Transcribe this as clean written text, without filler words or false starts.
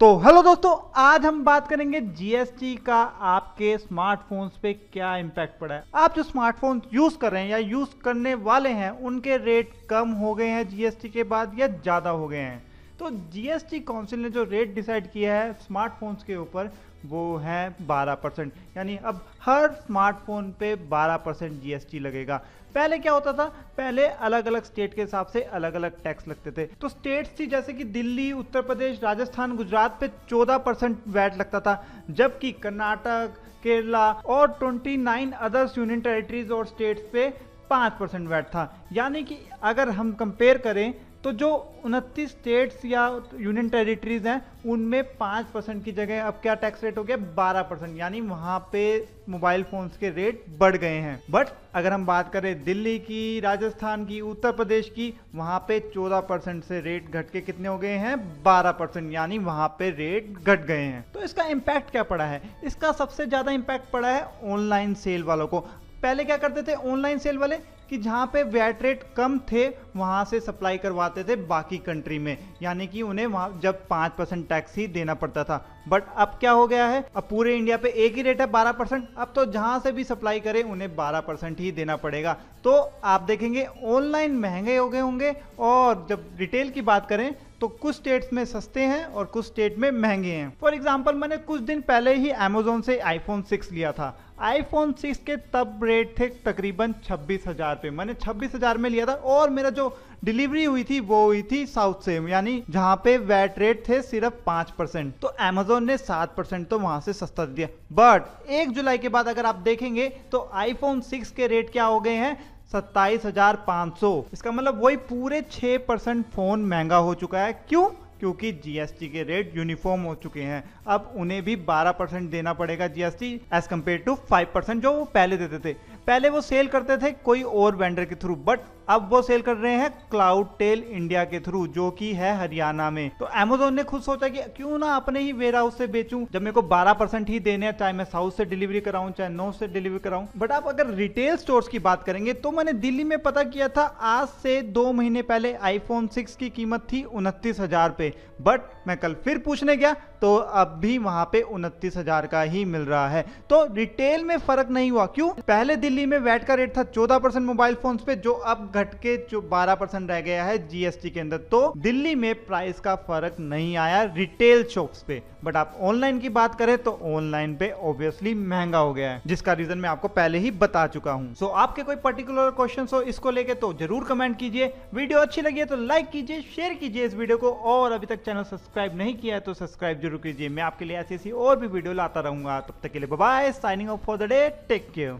तो हेलो दोस्तों, आज हम बात करेंगे जीएसटी का आपके स्मार्टफोन्स पे क्या इम्पैक्ट पड़ा है। आप जो स्मार्टफोन यूज कर रहे हैं या यूज करने वाले हैं उनके रेट कम हो गए हैं जीएसटी के बाद या ज्यादा हो गए हैं। तो जीएसटी काउंसिल ने जो रेट डिसाइड किया है स्मार्टफोन्स के ऊपर वो है 12%। यानी अब हर स्मार्टफोन पे 12% जीएसटी लगेगा। पहले क्या होता था, पहले अलग अलग स्टेट के हिसाब से अलग अलग टैक्स लगते थे। तो स्टेट्स थी जैसे कि दिल्ली, उत्तर प्रदेश, राजस्थान, गुजरात पे 14% वैट लगता था, जबकि कर्नाटक, केरला और 29 अदर्स यूनियन टेरिटरीज और स्टेट्स पे 5% वैट था। यानी कि अगर हम कंपेयर करें तो जो 29 स्टेट्स या यूनियन टेरिटरीज हैं उनमें 5% की जगह अब क्या टैक्स रेट हो गया 12%। यानी वहां पे मोबाइल फोन्स के रेट बढ़ गए हैं। बट अगर हम बात करें दिल्ली की, राजस्थान की, उत्तर प्रदेश की, वहां पे 14% से रेट घट के कितने हो गए हैं 12%। यानी वहां पे रेट घट गए हैं। तो इसका इम्पैक्ट क्या पड़ा है? इसका सबसे ज्यादा इम्पैक्ट पड़ा है ऑनलाइन सेल वालों को। पहले क्या करते थे ऑनलाइन सेल वाले कि जहां पे वैट रेट कम थे वहां से सप्लाई करवाते थे बाकी कंट्री में, यानी कि उन्हें वहां जब 5% टैक्स ही देना पड़ता था। बट अब क्या हो गया है, अब पूरे इंडिया पे एक ही रेट है 12%। अब तो जहां से भी सप्लाई करें उन्हें 12% ही देना पड़ेगा। तो आप देखेंगे ऑनलाइन महंगे हो गए होंगे, और जब रिटेल की बात करें तो कुछ स्टेट्स में सस्ते हैं और कुछ स्टेट में महंगे हैं। फॉर एग्जांपल मैंने कुछ दिन पहले ही अमेजोन से आईफोन 6 लिया था। आईफोन 6 के तब रेट थे तकरीबन 26,000 पे। मैंने 26,000 में लिया था और मेरा जो डिलीवरी हुई थी वो हुई थी साउथ से, यानी जहां पे वैट रेट थे सिर्फ 5%। तो अमेजोन ने 7% तो वहां से सस्ता दिया। बट 1 जुलाई के बाद अगर आप देखेंगे तो आईफोन 6 के रेट क्या हो गए हैं 27,500। इसका मतलब वही पूरे 6% फोन महंगा हो चुका है। क्यों? क्योंकि जीएसटी के रेट यूनिफॉर्म हो चुके हैं। अब उन्हें भी 12% देना पड़ेगा जीएसटी एज कंपेयर टू 5% जो वो पहले देते थे। पहले वो सेल करते थे कोई और वेंडर के थ्रू, बट अब वो सेल कर रहे हैं क्लाउड टेल इंडिया के थ्रू, जो कि है हरियाणा में। तो अमेजोन ने खुद सोचा कि क्यों ना अपने ही वेयर हाउस से बेचूं, जब मेरे को 12% ही देने हैं, चाहे मैं साउथ से डिलीवरी कराऊं चाहे नॉर्थ से डिलीवरी कराऊं। बट आप अगर रिटेल स्टोर्स की बात करेंगे तो मैंने दिल्ली में पता किया था, आज से 2 महीने पहले आईफोन 6 की कीमत थी 29,000 पे। बट मैं कल फिर पूछने गया तो अब भी वहां पे 29,000 का ही मिल रहा है। तो रिटेल में फर्क नहीं हुआ। क्यों? पहले दिल्ली में वैट का रेट था 14% मोबाइल फोन्स पे, जो अब घट के जो 12% रह गया है जीएसटी के अंदर। तो दिल्ली में प्राइस का फर्क नहीं आया रिटेल शॉप्स पे। बट आप ऑनलाइन की बात करें तो ऑनलाइन पे ऑब्वियसली महंगा हो गया है, जिसका रीजन मैं आपको पहले ही बता चुका हूं। सो आपके कोई पर्टिकुलर क्वेश्चन हो इसको लेके तो जरूर कमेंट कीजिए। वीडियो अच्छी लगी है तो लाइक कीजिए, शेयर कीजिए इस वीडियो को, और अभी तक चैनल सब्सक्राइब नहीं किया है तो सब्सक्राइब जरूर कीजिए। मैं आपके लिए ऐसी और भी वीडियो लाता रहूंगा। तब तक के लिए bye bye, signing off for the day, take care.